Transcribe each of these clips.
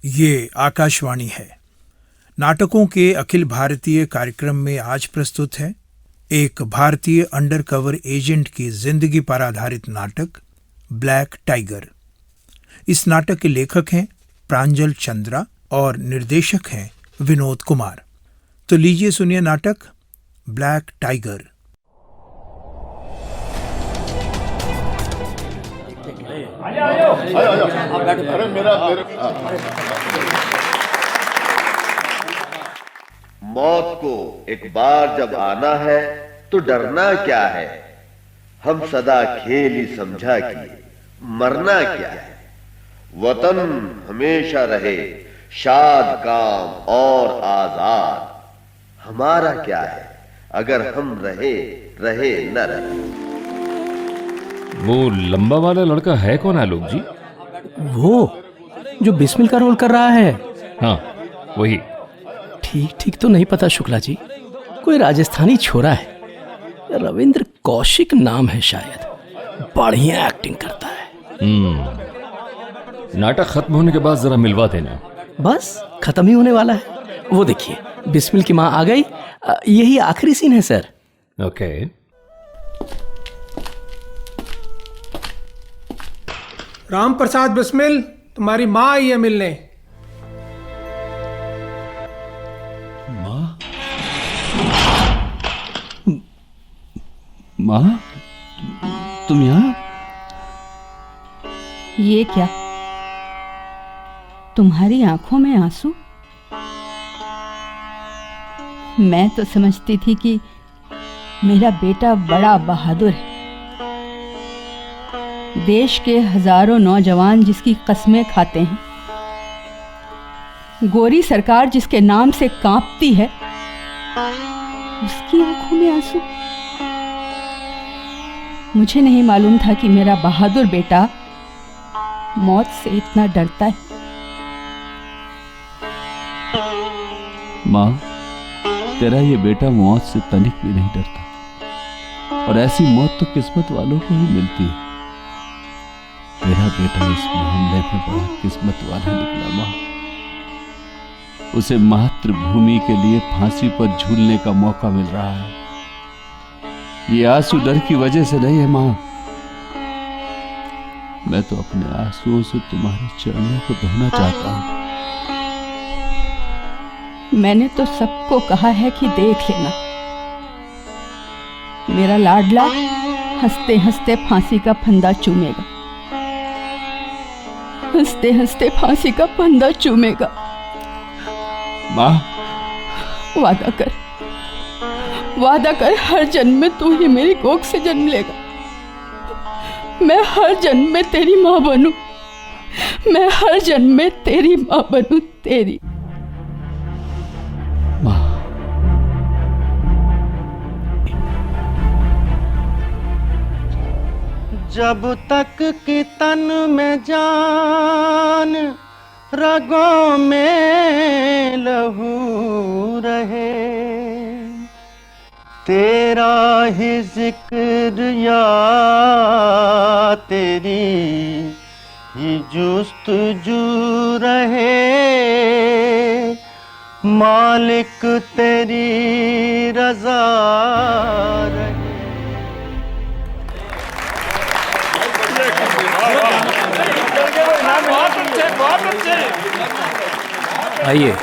ये आकाशवाणी है। नाटकों के अखिल भारतीय कार्यक्रम में आज प्रस्तुत है एक भारतीय अंडरकवर एजेंट की जिंदगी पर आधारित नाटक ब्लैक टाइगर। इस नाटक के लेखक हैं प्रांजल चंद्रा और निर्देशक हैं विनोद कुमार। तो लीजिए सुनिए नाटक ब्लैक टाइगर। मौत को एक बार जब आना है तो डरना क्या है। हम सदा खेल ही समझा कि मरना क्या है। वतन हमेशा रहे शाद काम और आजाद। हमारा क्या है अगर हम रहे न रहे। वो लंबा वाला लड़का है कौन आलोक जी? वो जो बिस्मिल का रोल कर रहा है? हाँ वही। ठीक तो नहीं पता शुक्ला जी, कोई राजस्थानी छोरा है, रविंद्र कौशिक नाम है शायद। बढ़िया एक्टिंग करता है। नाटक खत्म होने के बाद जरा मिलवा देना। बस खत्म ही होने वाला है। वो देखिए बिस्मिल की माँ आ गई। यही आखिरी सीन है सर। ओके। राम प्रसाद बिस्मिल, तुम्हारी माँ आई है मिलने। माँ तुम यहाँ? ये क्या, तुम्हारी आंखों में आंसू? मैं तो समझती थी कि मेरा बेटा बड़ा बहादुर है। देश के हजारों नौजवान जिसकी कस्में खाते हैं, गोरी सरकार जिसके नाम से कांपती है, उसकी आंखों में आंसू। मुझे नहीं मालूम था कि मेरा बहादुर बेटा मौत से इतना डरता है। माँ, तेरा ये बेटा मौत से तनिक भी नहीं डरता, और ऐसी मौत तो किस्मत वालों को ही मिलती है। तेरा बेटा इस मामले में बड़ा किस्मत वाला निकला माँ। उसे मातृभूमि के लिए फांसी पर झूलने का मौका मिल रहा है। ये आंसू डर की वजह से नहीं है माँ। मैं तो अपने आंसुओं से तुम्हारे चरणों को धोना चाहता हूँ। मैंने तो सबको कहा है कि देख लेना, मेरा लाडला हंसते हंसते फांसी का फंदा चूमेगा। हंसते हंसते फांसी का फंदा चूमेगा। माँ, वादा कर हर जन्म में तू ही मेरी कोख से जन्म लेगा। मैं हर जन्म में तेरी माँ बनूं। मैं हर जन्म में तेरी माँ बनूं, तेरी। माँ, जब तक कि तन में जान, रगों में लहू रहे, तेरा ही जिक्र या तेरी ही जुस्तजू रहे। मालिक तेरी रज़ा रहे। आइए,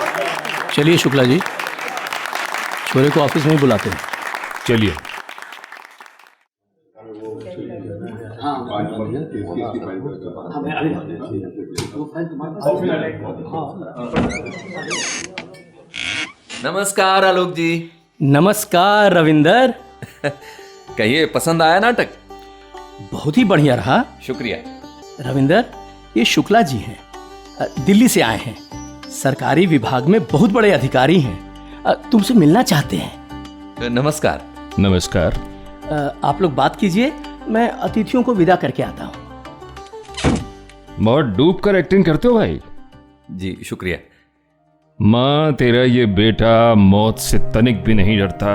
चलिए शुक्ला जी, छोरे को ऑफिस में ही बुलाते हैं। चलिए। नमस्कार आलोक जी। नमस्कार रविंदर। कहिए, पसंद आया नाटक? बहुत ही बढ़िया रहा। शुक्रिया। रविंदर, ये शुक्ला जी हैं, दिल्ली से आए हैं। सरकारी विभाग में बहुत बड़े अधिकारी हैं, तुमसे मिलना चाहते हैं। नमस्कार। नमस्कार। आप लोग बात कीजिए, मैं अतिथियों को विदा करके आता हूँ। बहुत डूब कर एक्टिंग करते हो भाई। जी शुक्रिया। माँ, तेरा ये बेटा मौत से तनिक भी नहीं डरता,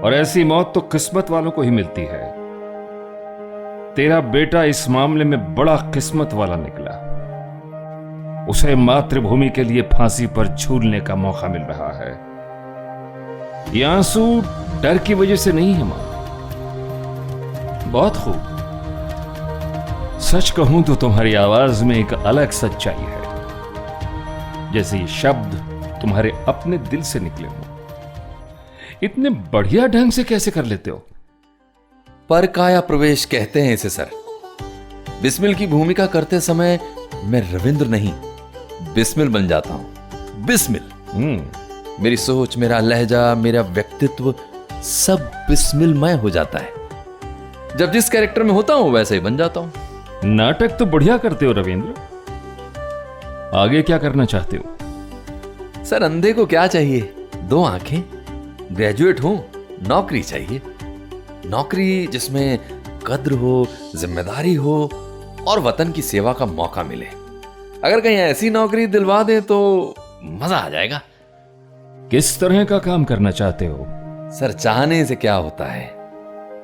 और ऐसी मौत तो किस्मत वालों को ही मिलती है। तेरा बेटा इस मामले में बड़ा किस्मत वाला निकला। उसे मातृभूमि के लिए फांसी पर झूलने का मौका मिल रहा है। ये आंसू डर की वजह से नहीं है मां। बहुत खूब। सच कहूं तो तुम्हारी आवाज में एक अलग सच्चाई है, जैसे ये शब्द तुम्हारे अपने दिल से निकले हो। इतने बढ़िया ढंग से कैसे कर लेते हो? परकाया प्रवेश कहते हैं इसे सर। बिस्मिल की भूमिका करते समय मैं रविंद्र नहीं, बिस्मिल बन जाता हूं। बिस्मिल। मेरी सोच, मेरा लहजा, मेरा व्यक्तित्व सब बिस्मिलमय हो जाता है। जब जिस कैरेक्टर में होता हूं वैसे ही बन जाता हूं। नाटक तो बढ़िया करते हो रविंद्र। आगे क्या करना चाहते हो? सर अंधे को क्या चाहिए? 2 आंखें, ग्रेजुएट हूं, नौकरी चाहिए। नौकरी जिसमें कद्र हो, जिम्मेदारी हो और वतन की सेवा का मौका मिले। अगर कहीं ऐसी नौकरी दिलवा दे तो मजा आ जाएगा। किस तरह का काम करना चाहते हो? सर चाहने से क्या होता है,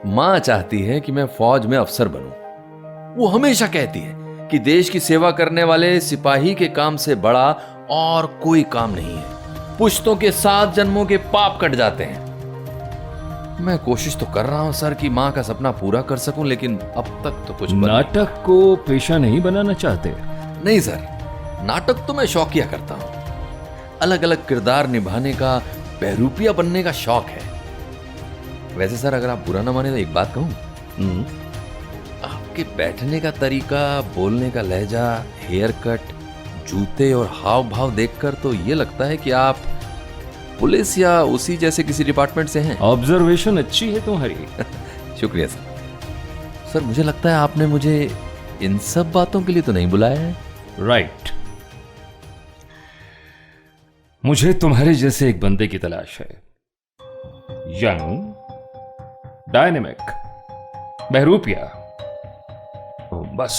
मां चाहती है कि मैं फौज में अफसर बनूं। वो हमेशा कहती है कि देश की सेवा करने वाले सिपाही के काम से बड़ा और कोई काम नहीं है। पुश्तों के 7 जन्मों के पाप कट जाते हैं। मैं कोशिश तो कर रहा हूं सर कि मां का सपना पूरा कर सकूं, लेकिन अब तक तो कुछ नाटक को पेशा नहीं बनाना चाहते? नहीं सर, नाटक तो मैं शौकिया करता हूं। अलग अलग किरदार निभाने का, बहरूपिया बनने का शौक है। वैसे सर अगर आप बुरा ना माने तो एक बात कहूं, आपके बैठने का तरीका, बोलने का लहजा, हेयर कट, जूते और हाव भाव देखकर तो ये लगता है कि आप पुलिस या उसी जैसे किसी डिपार्टमेंट से हैं। ऑब्जर्वेशन अच्छी है तुम्हारी। शुक्रिया सर। सर मुझे लगता है आपने मुझे इन सब बातों के लिए तो नहीं बुलाया है। राइट। मुझे तुम्हारे जैसे एक बंदे की तलाश है। यंग, डायनेमिक, बहरूपिया। बस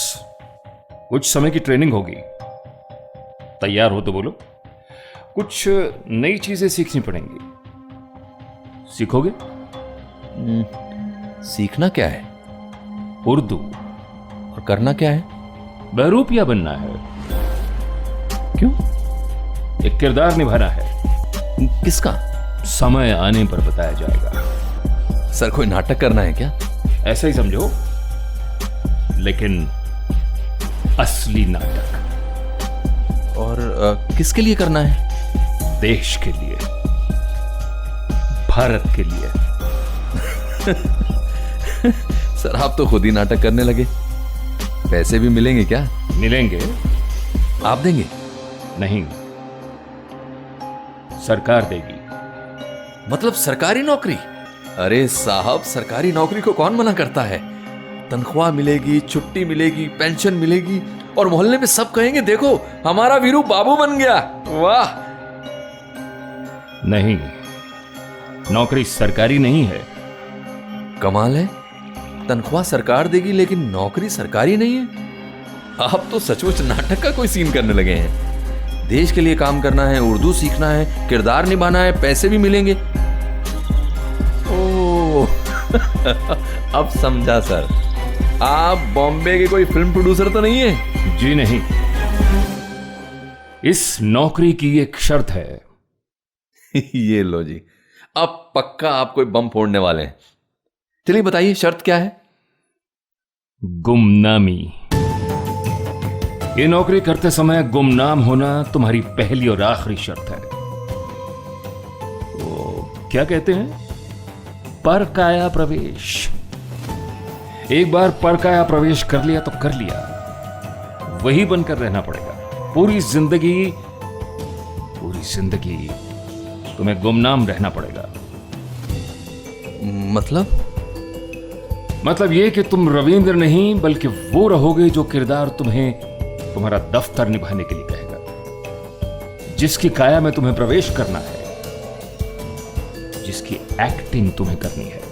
कुछ समय की ट्रेनिंग होगी। तैयार हो तो बोलो। कुछ नई चीजें सीखनी पड़ेंगी। सीखोगे? सीखना क्या है? उर्दू। और करना क्या है? बहरूपिया बनना है। क्यों? एक किरदार निभाना है। किसका? समय आने पर बताया जाएगा। सर कोई नाटक करना है क्या? ऐसा ही समझो, लेकिन असली नाटक। और किसके लिए करना है? देश के लिए, भारत के लिए। सर आप तो खुद ही नाटक करने लगे। पैसे भी मिलेंगे क्या? मिलेंगे। आप देंगे? नहीं, सरकार देगी। मतलब सरकारी नौकरी? अरे साहब, सरकारी नौकरी को कौन मना करता है? तनख्वाह मिलेगी, छुट्टी मिलेगी, पेंशन मिलेगी और मोहल्ले में सब कहेंगे देखो हमारा वीरू बाबू बन गया। वाह। नहीं, नौकरी सरकारी नहीं है। कमाल है, तनख्वाह सरकार देगी लेकिन नौकरी सरकारी नहीं है। आप तो सचमुच नाटक का कोई सीन करने लगे हैं। देश के लिए काम करना है, उर्दू सीखना है, किरदार निभाना है, पैसे भी मिलेंगे। ओह अब समझा सर। आप बॉम्बे के कोई फिल्म प्रोड्यूसर तो नहीं है? जी नहीं, इस नौकरी की एक शर्त है। ये लो जी, अब पक्का आप कोई बम फोड़ने वाले हैं। चलिए बताइए शर्त क्या है? गुमनामी। ये नौकरी करते समय गुमनाम होना तुम्हारी पहली और आखिरी शर्त है। तो क्या कहते हैं? परकाया प्रवेश। एक बार परकाया प्रवेश कर लिया तो कर लिया, वही बनकर रहना पड़ेगा। पूरी जिंदगी तुम्हें गुमनाम रहना पड़ेगा। मतलब ये कि तुम रविंद्र नहीं बल्कि वो रहोगे जो किरदार तुम्हें तुम्हारा दफ्तर निभाने के लिए कहेगा, जिसकी काया में तुम्हें प्रवेश करना है, जिसकी एक्टिंग तुम्हें करनी है।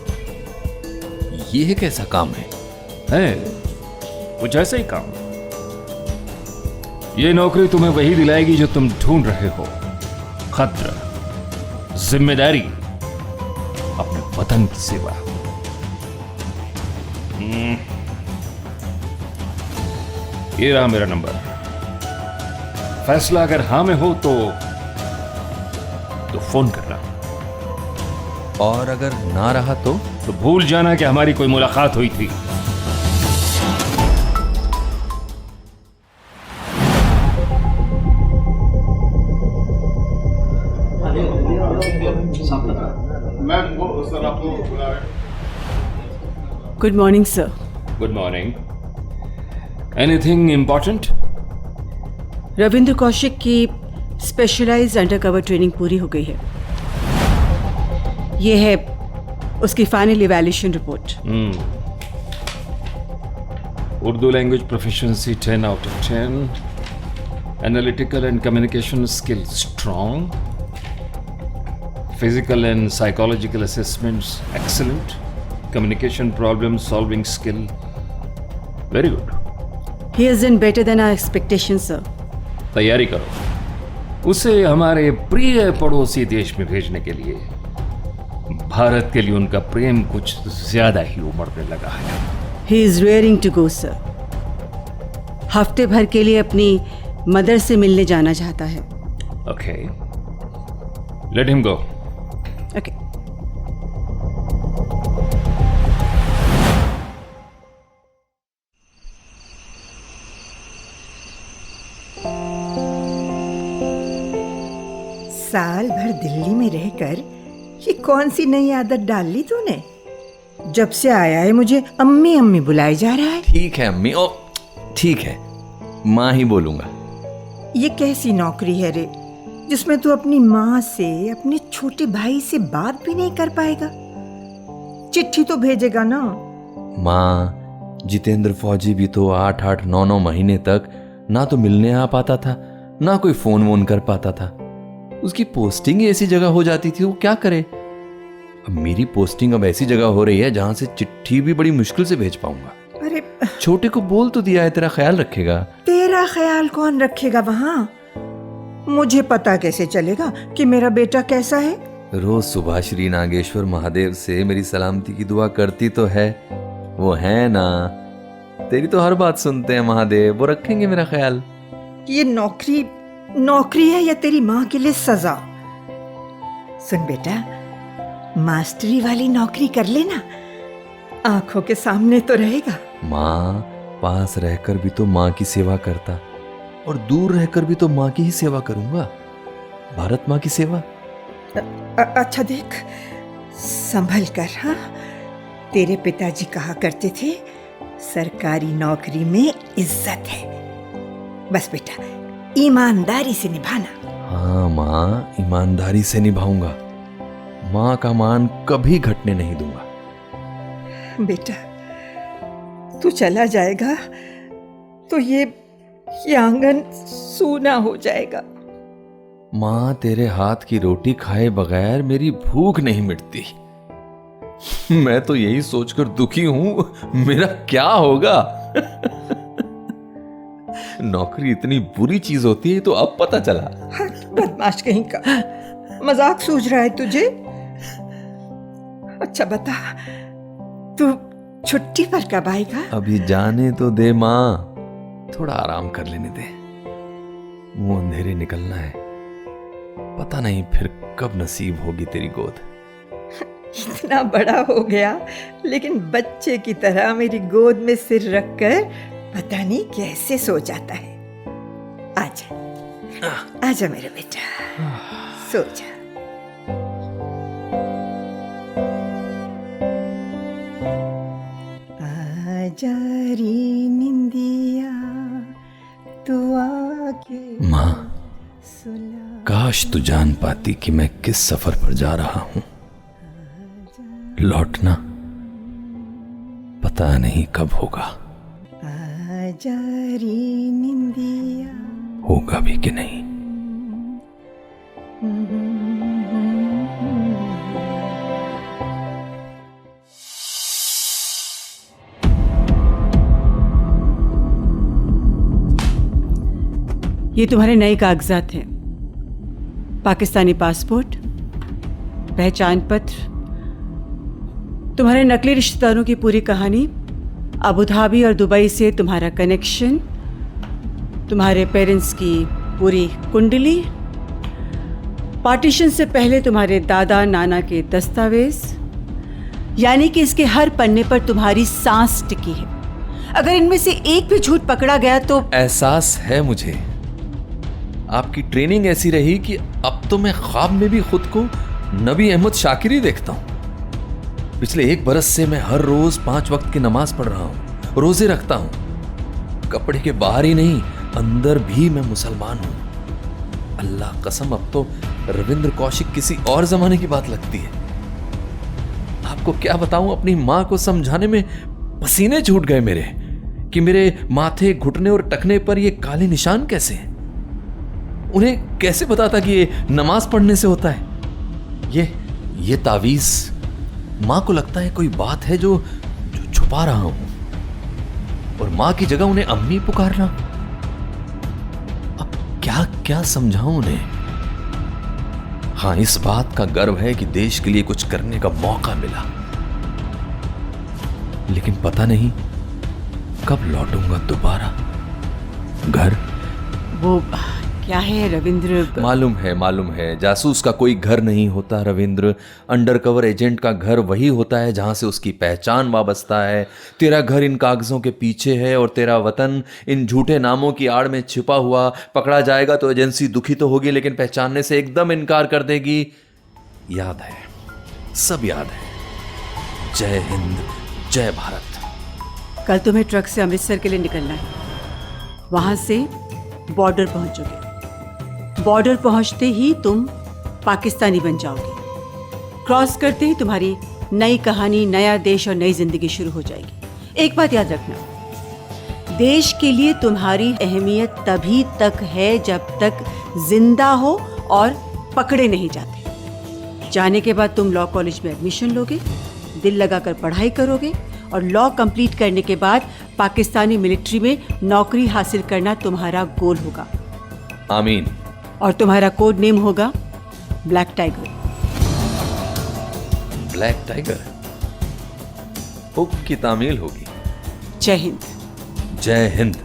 ये एक ऐसा काम है कुछ ऐसा ही काम। ये नौकरी तुम्हें वही दिलाएगी जो तुम ढूंढ रहे हो। कद्र, जिम्मेदारी, अपने वतन की सेवा। ये रहा मेरा नंबर। फैसला अगर हाँ में हो तो फोन करना, और अगर ना रहा तो भूल जाना कि हमारी कोई मुलाकात हुई थी। Good morning sir. Good morning. Anything important? Ravindra Kaushik की स्पेशलाइज्ड अंडरकवर ट्रेनिंग पूरी हो गई है। ये है उसकी final evaluation report. Urdu language proficiency 10 out of 10, analytical and communication skill strong, physical and psychological assessments excellent, communication problem solving skill very good. He has done better than our expectations, sir. तैयारी करो, उसे हमारे प्रिय पड़ोसी देश में भेजने के लिए। भारत के लिए उनका प्रेम कुछ ज्यादा ही उमड़ने लगा है। He is rearing to go, sir. हफ्ते भर के लिए अपनी मदर से मिलने जाना चाहता है। Okay. Let him go. Okay. साल भर दिल्ली में रहकर ये कौन सी नई आदत डाल ली तूने? जब से आया है मुझे अम्मी अम्मी बुलाए जा रहा है। ठीक है अम्मी, ओ ठीक है, माँ ही बोलूंगा। ये कैसी नौकरी है रे, जिसमें तू अपनी माँ से, अपने छोटे भाई से बात भी नहीं कर पाएगा? चिट्ठी तो भेजेगा ना? माँ, जितेंद्र फौजी भी तो 8-8, 9-9 महीने तक ना तो मिलने आ पाता था, ना कोई फोन वोन कर पाता था। उसकी पोस्टिंग ही ऐसी जगह हो जाती थी, वो क्या करे? अब मेरी पोस्टिंग अब ऐसी जगह हो रही है जहां से चिट्ठी भी बड़ी मुश्किल से भेज पाऊंगा। अरे छोटे को बोल तो दिया है, तेरा ख्याल रखेगा। तेरा ख्याल कौन रखेगा वहां? मुझे पता कैसे चलेगा कि मेरा बेटा कैसा है? रोज सुबह श्री नागेश्वर महादेव से मेरी सलामती की दुआ करती तो है, वो है ना? तेरी तो हर बात सुनते हैं महादेव, वो रखेंगे मेरा ख्याल। ये नौकरी है या तेरी माँ के लिए सजा? सुन बेटा, मास्टरी वाली नौकरी कर लेना, आंखों के सामने तो रहेगा। माँ, पास रहकर भी तो माँ की सेवा करता, और दूर रहकर भी तो माँ की ही सेवा करूंगा। भारत माँ की सेवा। अच्छा देख, संभल कर। हाँ, तेरे पिताजी कहा करते थे, सरकारी नौकरी में इज्जत है। बस बेटा, ईमानदारी से निभाना। हाँ माँ, ईमानदारी से निभाऊंगा। माँ का मान कभी घटने नहीं दूंगा। बेटा, तू चला जाएगा तो ये आंगन सूना हो जाएगा। माँ, तेरे हाथ की रोटी खाए बगैर मेरी भूख नहीं मिटती। मैं तो यही सोचकर दुखी हूं, मेरा क्या होगा? नौकरी इतनी बुरी चीज होती है तो अब पता चला। बदमाश कहीं का, मजाक सूझ रहा है तुझे? अच्छा बता, तू छुट्टी पर कब आएगा? अभी जाने तो दे माँ, थोड़ा आराम कर लेने दे। मुंह अंधेरे निकलना है, पता नहीं फिर कब नसीब होगी तेरी गोद। इतना बड़ा हो गया, लेकिन बच्चे की तरह मेरी गोद में सिर रखकर पता नहीं कैसे सो जाता है। आजा आजा मेरा बेटा, सो जा। आजा रे निंदिया तू आके। माँ, काश तू जान पाती कि मैं किस सफर पर जा रहा हूं। लौटना पता नहीं कब होगा, आजा रे निंदिया, होगा भी कि नहीं। ये तुम्हारे नए कागजात हैं, पाकिस्तानी पासपोर्ट, पहचान पत्र, तुम्हारे नकली रिश्तेदारों की पूरी कहानी, अबू धाबी और दुबई से तुम्हारा कनेक्शन, तुम्हारे पेरेंट्स की पूरी कुंडली, पार्टीशन से पहले तुम्हारे दादा नाना के दस्तावेज, यानी कि इसके हर पन्ने पर तुम्हारी सांस टिकी है। अगर इनमें से एक भी झूठ पकड़ा गया तो एहसास है मुझे, आपकी ट्रेनिंग ऐसी रही कि अब तो मैं ख्वाब में भी खुद को नबी अहमद शाकिरी देखता हूं। पिछले 1 बरस से मैं हर रोज 5 वक्त की नमाज पढ़ रहा हूं, रोजे रखता हूं। कपड़े के बाहर ही नहीं, अंदर भी मैं मुसलमान हूं। अल्लाह कसम, अब तो रविंद्र कौशिक किसी और जमाने की बात लगती है। आपको क्या बताऊं, अपनी मां को समझाने में पसीने छूट गए मेरे कि मेरे माथे, घुटने और टखने पर ये काले निशान कैसे हैं। उन्हें कैसे बताता कि ये नमाज पढ़ने से होता है। ये तावीज, मां को लगता है कोई बात है जो छुपा रहा हूं, और मां की जगह उन्हें अम्मी पुकारना। अब क्या क्या समझाऊं उन्हें। हाँ, इस बात का गर्व है कि देश के लिए कुछ करने का मौका मिला, लेकिन पता नहीं कब लौटूंगा दोबारा घर। वो क्या है रविंद्र? मालूम है, जासूस का कोई घर नहीं होता रविंद्र। अंडरकवर एजेंट का घर वही होता है जहां से उसकी पहचान वाबस्ता है। तेरा घर इन कागजों के पीछे है और तेरा वतन इन झूठे नामों की आड़ में छिपा हुआ। पकड़ा जाएगा तो एजेंसी दुखी तो होगी, लेकिन पहचानने से एकदम इनकार कर देगी। याद है, सब याद है। जय हिंद, जय भारत। कल तुम्हें ट्रक से अमृतसर के लिए निकलना है। वहां से बॉर्डर पहुंचोगे। बॉर्डर पहुंचते ही तुम पाकिस्तानी बन जाओगे। क्रॉस करते ही तुम्हारी नई कहानी, नया देश और नई जिंदगी शुरू हो जाएगी। एक बात याद रखना, देश के लिए तुम्हारी अहमियत तभी तक है जब तक जिंदा हो और पकड़े नहीं जाते। जाने के बाद तुम लॉ कॉलेज में एडमिशन लोगे, दिल लगाकर पढ़ाई करोगे और लॉ कंप्लीट करने के बाद पाकिस्तानी मिलिट्री में नौकरी हासिल करना तुम्हारा गोल होगा। आमीन। और तुम्हारा कोड नेम होगा black tiger. Black tiger? Hook की तामील होगी। जय हिंद। जय हिंद।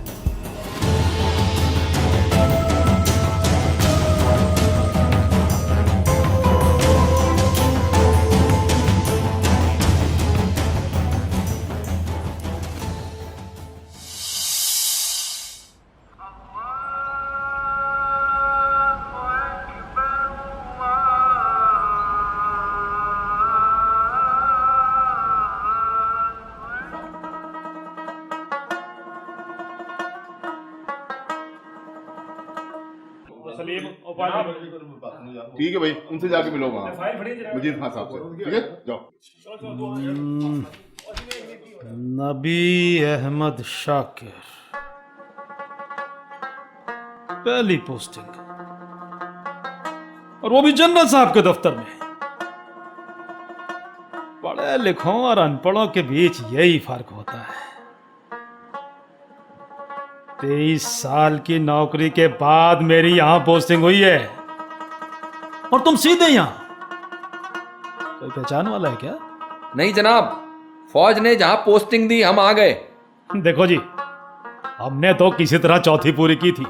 ठीक है भाई, उनसे जाके मिलो वहाँ मुझे खान साहब से। ठीक है, जाओ। नबी अहमद शाकिर, पहली पोस्टिंग, और वो भी जनरल साहब के दफ्तर में। पढ़े लिखों और अनपढ़ों के बीच यही फर्क होता है। 23 साल की नौकरी के बाद मेरी यहां पोस्टिंग हुई है और तुम सीधे यहां। कोई पहचान वाला है क्या? नहीं जनाब, फौज ने जहां पोस्टिंग दी हम आ गए। देखो जी, हमने तो किसी तरह चौथी पूरी की थी।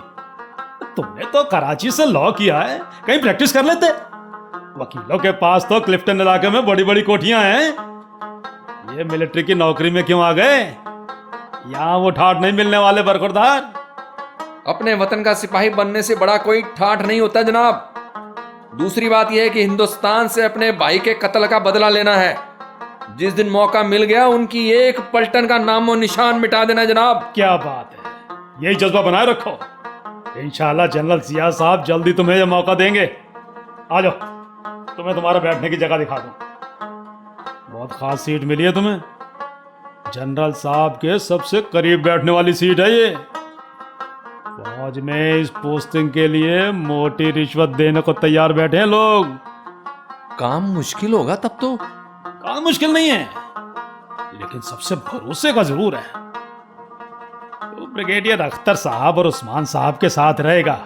तुमने तो कराची से लॉ किया है, कहीं प्रैक्टिस कर लेते। वकीलों के पास तो क्लिफ्टन इलाके में बड़ी बड़ी कोठियां हैं। ये मिलिट्री की नौकरी में क्यों आ गए? यहां वो ठाठ नहीं मिलने वाले बरखुरदार। अपने वतन का सिपाही बनने से बड़ा कोई ठाठ नहीं होता जनाब। दूसरी बात यह है कि हिंदुस्तान से अपने भाई के कत्ल का बदला लेना है। जिस दिन मौका मिल गया उनकी एक पलटन का नामो निशान मिटा देना जनाब। क्या बात है, यही जज्बा बनाए रखो। इंशाल्लाह जनरल सियाह साहब जल्दी तुम्हें यह मौका देंगे। आ जाओ, तुम्हें तुम्हारा बैठने की जगह दिखा दूं। बहुत खास सीट मिली है तुम्हें। जनरल साहब के सबसे करीब बैठने वाली सीट है ये। फौज में इस पोस्टिंग के लिए मोटी रिश्वत देने को तैयार बैठे हैं लोग। काम मुश्किल होगा तब तो। काम मुश्किल नहीं है, लेकिन सबसे भरोसे का जरूर है। तो ब्रिगेडियर अख्तर साहब और उस्मान साहब के साथ रहेगा।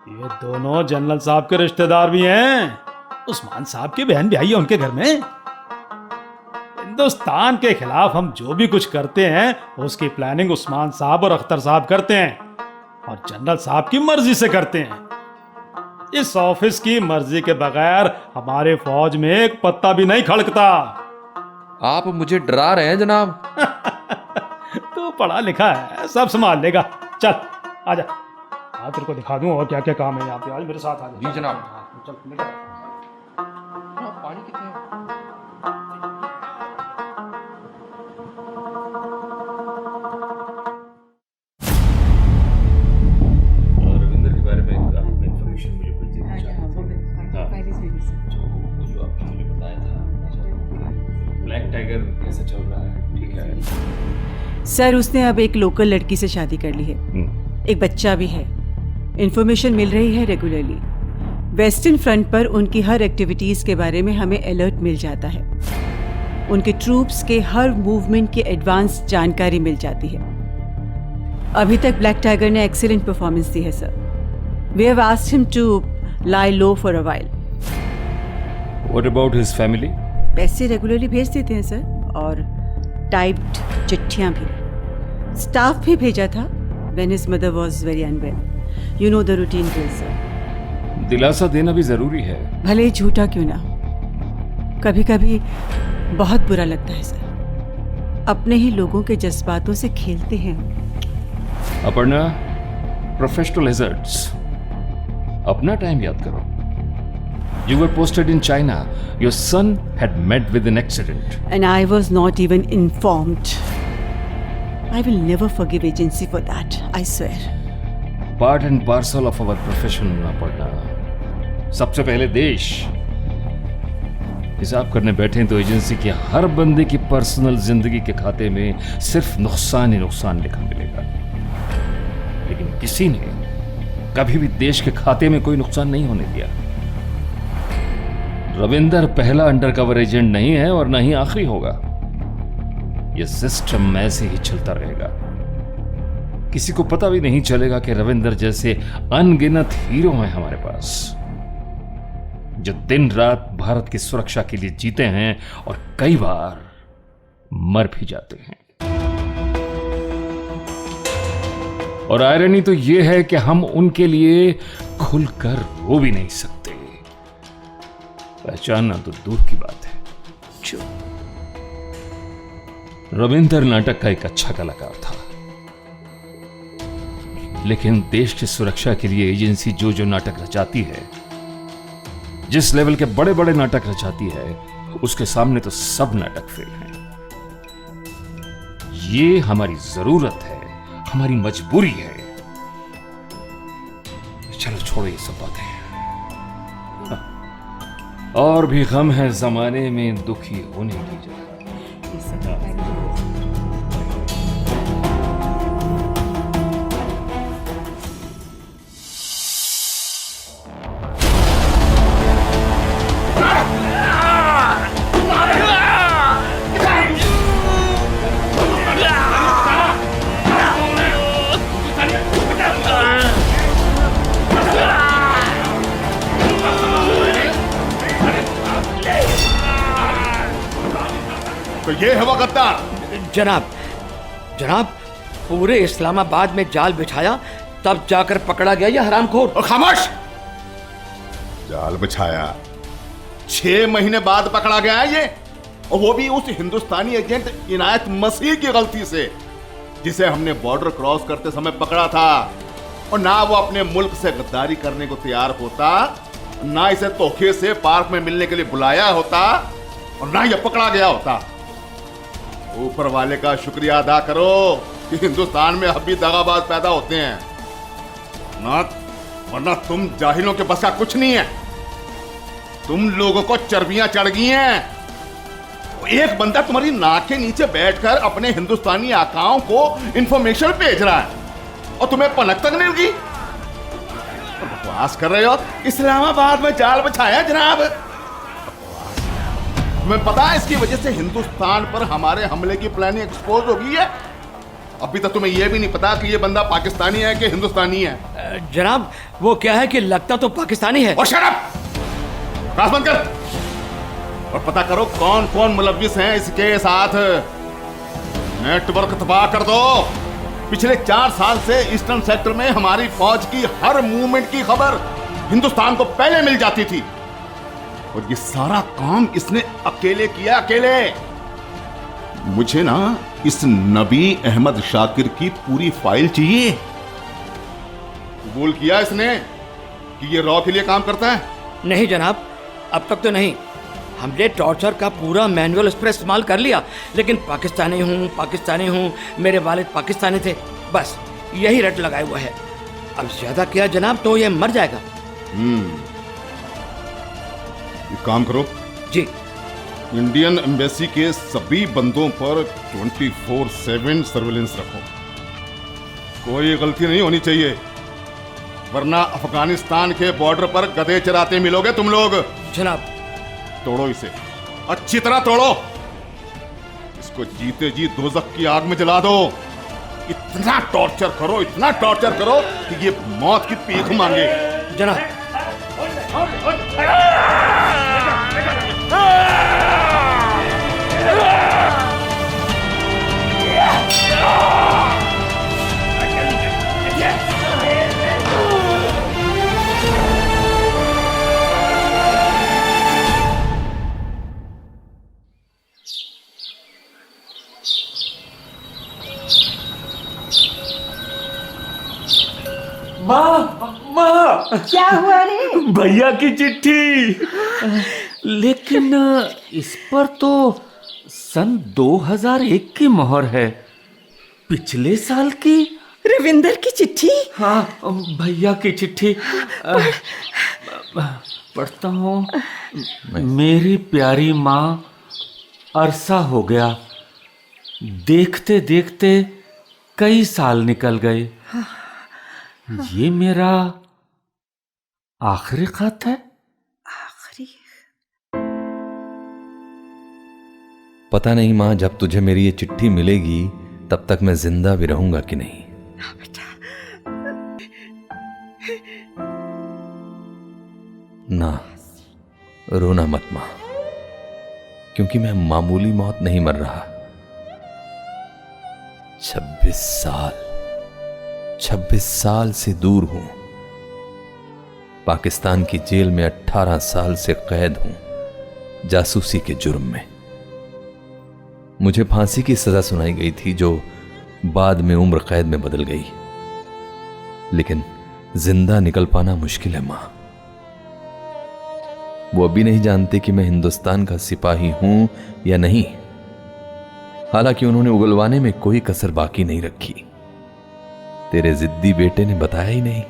ये दोनों जनरल साहब के रिश्तेदार भी हैं। उस्मान साहब की बहन भी आई है उनके घर में। हिंदुस्तान के खिलाफ हम जो भी कुछ करते हैं उसकी प्लानिंग उस्मान साहब और अख्तर साहब करते हैं। और जनरल साहब की मर्जी से करते हैं। इस ऑफिस की मर्जी के बगैर हमारे फौज में एक पत्ता भी नहीं खड़कता। आप मुझे डरा रहे हैं जनाब। तू पढ़ा लिखा है, सब संभाल लेगा। चल आजा, आज तेरे को दिखा दूं और क्या क्या काम है यहाँ पे। आज मेरे साथ आ जा। जी जनाब। चल निकल। पानी कितने है? रविंदर के बारे में इंफॉर्मेशन मुझे कुछ देना जो आपने मुझे बताया था, ब्लैक टाइगर कैसा चल रहा है? ठीक है सर, उसने अब एक लोकल लड़की से शादी कर ली है, एक बच्चा भी है। इन्फॉर्मेशन मिल रही है रेगुलरली। वेस्टर्न फ्रंट पर उनकी हर एक्टिविटीज़ के बारे में हमें अलर्ट मिल जाता है। उनके ट्रूप्स के हर मूवमेंट की एडवांस जानकारी मिल जाती है। अभी तक ब्लैक टाइगर ने एक्सीलेंट परफॉर्मेंस दी है sir. We have asked him to lie low for a while. What about his family? पैसे रेगुलरली भेज देते हैं सर, और टाइप्ड चिट्ठियाँ भी। स्टाफ भी भेजा था when his mother was very unwell. You know the routine drill sir. दिलासा देना भी जरूरी है, भले ही झूठा क्यों ना। कभी कभी बहुत बुरा लगता है सर, अपने ही लोगों के जज्बातों से खेलते हैं। अपर्णा, प्रोफेशनल हैजर्ड्स, अपना टाइम याद करो। You were posted in China. Your son had met with an accident. And I was not even informed. I will never forgive agency for that, I swear. Part and parcel of our profession, Aparna. सबसे पहले देश। हिसाब करने बैठे तो agency के हर बंदे की पर्सनल जिंदगी के खाते में सिर्फ नुकसान ही नुकसान लिखा मिलेगा, लेकिन किसी ने कभी भी देश के खाते में कोई नुकसान नहीं होने दिया। रविंदर पहला अंडरकवर एजेंट नहीं है और न ही आखिरी होगा। यह सिस्टम ऐसे ही चलता रहेगा। किसी को पता भी नहीं चलेगा कि रविंदर जैसे अनगिनत हीरो हैं हमारे पास, जो दिन रात भारत की सुरक्षा के लिए जीते हैं और कई बार मर भी जाते हैं। और आयरनी तो यह है कि हम उनके लिए खुलकर रो भी नहीं सकते। पहचानना तो दूर की बात है। रविंदर नाटक का एक अच्छा कलाकार था, लेकिन देश की सुरक्षा के लिए एजेंसी जो जो नाटक रचाती है, जिस लेवल के बड़े बड़े नाटक रचाती है, उसके सामने तो सब नाटक फेल हैं। ये हमारी जरूरत है, हमारी मजबूरी है। चलो छोड़ो ये सब बातें। और भी गम है जमाने में दुखी होने की जगह। तो ये है वो गद्दार। जनाब, जनाब, पूरे इस्लामाबाद में जाल बिछाया तब जाकर पकड़ा गया ये हरामखोर। और खामोश! जाल बिछाया 6 महीने बाद पकड़ा गया है ये, और वो भी उस हिंदुस्तानी एजेंट इनायत मसीह की गलती से, जिसे हमने बॉर्डर क्रॉस करते समय पकड़ा था। और ना वो अपने मुल्क से गद्दारी करने को तैयार होता, ना इसे धोखे से पार्क में मिलने के लिए बुलाया होता, और ना ये पकड़ा गया होता। ऊपर वाले का शुक्रिया अदा करो कि हिंदुस्तान में अब भी दगाबाज पैदा होते हैं, ना वरना तुम जाहिलों के बस का कुछ नहीं है। तुम लोगों को चर्बियां चढ़ गई हैं। एक बंदा तुम्हारी नाक के नीचे बैठकर अपने हिंदुस्तानी आकाओं को इंफॉर्मेशन भेज रहा है और तुम्हें पलक तक नहीं लगी। बकवास कर रहे हो। इस्लामाबाद में जाल बिछाया जनाब। तुम्हें पता है इसकी वजह से हिंदुस्तान पर हमारे हमले की प्लानिंग एक्सपोज हो गई है। अभी तक तुम्हें यह भी नहीं पता कि यह बंदा पाकिस्तानी है कि हिंदुस्तानी है। जनाब, वो क्या है कि लगता तो पाकिस्तानी है। और शट अप! बकवास बंद कर और पता करो कौन कौन मुलव्विस हैं इसके साथ। नेटवर्क तबाह कर दो, पिछले 4 साल से ईस्टर्न सेक्टर में हमारी फौज की हर मूवमेंट की खबर हिंदुस्तान को पहले मिल जाती थी, और ये सारा काम इसने अकेले किया, अकेले। मुझे ना इस नबी अहमद शाकिर की पूरी फाइल चाहिए। कबूल किया इसने कि ये रॉ के लिए काम करता है? नहीं जनाब, अब तक तो नहीं। हमने टॉर्चर का पूरा मैनुअल उस पर इस्तेमाल कर लिया, लेकिन पाकिस्तानी हूँ, मेरे वालिद पाकिस्तानी थे, बस यही रट लगाए हुआ है। अब ज्यादा किया जनाब तो ये मर जाएगा। एक काम करो जी, इंडियन एम्बेसी के सभी बंदों पर 24/7 सर्विलेंस रखो। कोई गलती नहीं होनी चाहिए, वरना अफगानिस्तान के बॉर्डर पर गधे चराते मिलोगे तुम लोग। जनाब। तोड़ो इसे, अच्छी तरह तोड़ो। इसको जीते जी दोज़ख की आग में जला दो। इतना टॉर्चर करो, इतना टॉर्चर करो कि ये मौत की भीख मांगे। जनाब। माँ क्या हुआ रे? भैया की चिट्ठी, लेकिन इस पर तो सन 2001 की मोहर है, पिछले साल की। रविंदर की चिट्ठी? हाँ, भैया की चिट्ठी। पढ़ता हूँ। मेरी प्यारी माँ, अरसा हो गया, देखते देखते कई साल निकल गए। ये मेरा आखिरी खत है। आखिरी? पता नहीं माँ, जब तुझे मेरी ये चिट्ठी मिलेगी तब तक मैं जिंदा भी रहूंगा कि नहीं। ना, रोना मत माँ, क्योंकि मैं मामूली मौत नहीं मर रहा। 26 साल से दूर हूं। पाकिस्तान की जेल में 18 साल से कैद हूं, जासूसी के जुर्म में। मुझे फांसी की सजा सुनाई गई थी, जो बाद में उम्र कैद में बदल गई। लेकिन जिंदा निकल पाना मुश्किल है मां। वो अभी नहीं जानते कि मैं हिंदुस्तान का सिपाही हूं या नहीं। हालांकि उन्होंने उगलवाने में कोई कसर बाकी नहीं रखी। तेरे जिद्दी बेटे ने बताया ही नहीं।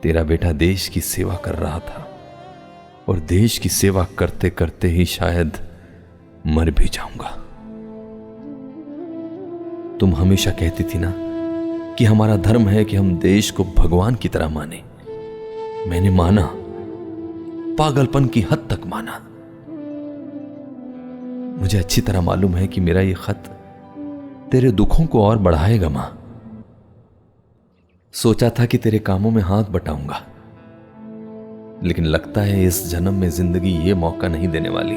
तेरा बेटा देश की सेवा कर रहा था, और देश की सेवा करते करते ही शायद मर भी जाऊंगा। तुम हमेशा कहती थी ना कि हमारा धर्म है कि हम देश को भगवान की तरह माने। मैंने माना, पागलपन की हद तक माना। मुझे अच्छी तरह मालूम है कि मेरा यह खत तेरे दुखों को और बढ़ाएगा मां। सोचा था कि तेरे कामों में हाथ बटाऊंगा, लेकिन लगता है इस जन्म में जिंदगी ये मौका नहीं देने वाली।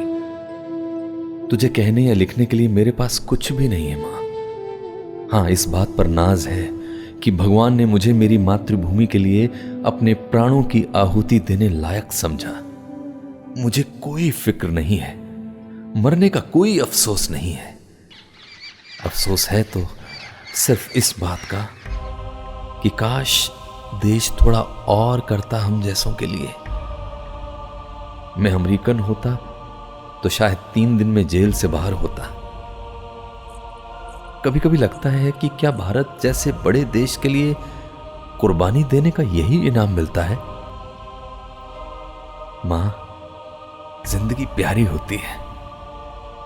तुझे कहने या लिखने के लिए मेरे पास कुछ भी नहीं है मां। हां, इस बात पर नाज है कि भगवान ने मुझे मेरी मातृभूमि के लिए अपने प्राणों की आहुति देने लायक समझा। मुझे कोई फिक्र नहीं है, मरने का कोई अफसोस नहीं है। अफसोस है तो सिर्फ इस बात का कि काश देश थोड़ा और करता हम जैसों के लिए। मैं अमेरिकन होता तो शायद 3 दिन में जेल से बाहर होता। कभी कभी लगता है कि क्या भारत जैसे बड़े देश के लिए कुर्बानी देने का यही इनाम मिलता है? मां, जिंदगी प्यारी होती है,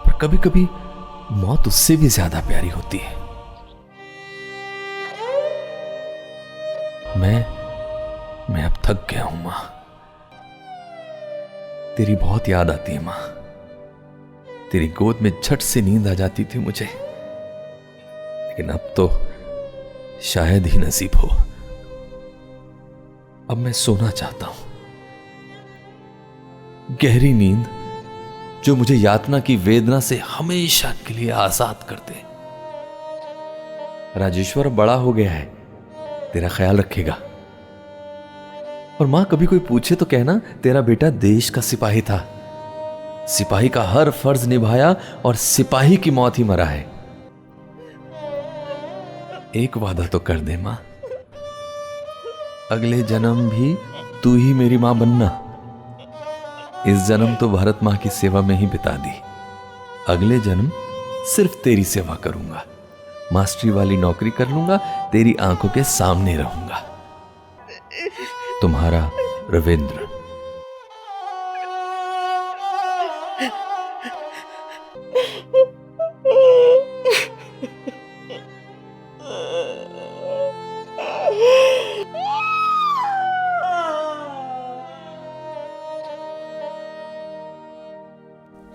पर कभी कभी मौत उससे भी ज्यादा प्यारी होती है। मैं अब थक गया हूं मां। तेरी बहुत याद आती है मां। तेरी गोद में झट से नींद आ जाती थी मुझे, लेकिन अब तो शायद ही नसीब हो। अब मैं सोना चाहता हूं, गहरी नींद जो मुझे यातना की वेदना से हमेशा के लिए आजाद कर दे। राजेश्वर बड़ा हो गया है, तेरा ख्याल रखेगा। और मां कभी कोई पूछे तो कहना तेरा बेटा देश का सिपाही था, सिपाही का हर फर्ज निभाया और सिपाही की मौत ही मरा है। एक वादा तो कर दे मां, अगले जन्म भी तू ही मेरी मां बनना। इस जन्म तो भारत मां की सेवा में ही बिता दी, अगले जन्म सिर्फ तेरी सेवा करूंगा, मास्टरी वाली नौकरी कर लूंगा, तेरी आंखों के सामने रहूंगा। तुम्हारा रविंद्र।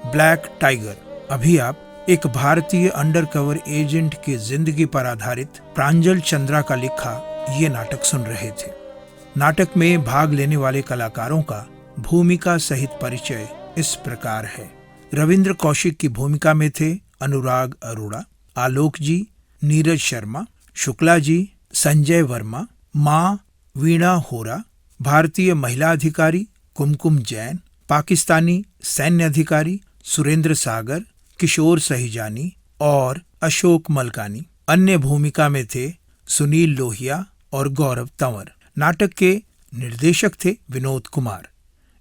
Black tiger. अभी आप एक भारतीय अंडरकवर एजेंट की जिंदगी पर आधारित प्रांजल चंद्रा का लिखा ये नाटक सुन रहे थे। नाटक में भाग लेने वाले कलाकारों का भूमिका सहित परिचय इस प्रकार है। रविंद्र कौशिक की भूमिका में थे अनुराग अरोड़ा, आलोक जी, नीरज शर्मा, शुक्ला जी, संजय वर्मा, मां वीणा होरा, भारतीय महिला अधिकारी कुमकुम जैन, पाकिस्तानी सैन्य अधिकारी सुरेंद्र सागर, किशोर सहिजानी और अशोक मलकानी। अन्य भूमिका में थे सुनील लोहिया और गौरव तंवर। नाटक के निर्देशक थे विनोद कुमार।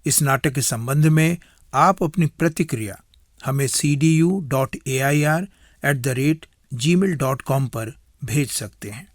इस नाटक के संबंध में आप अपनी प्रतिक्रिया हमें cdu.air@gmail.com पर भेज सकते हैं।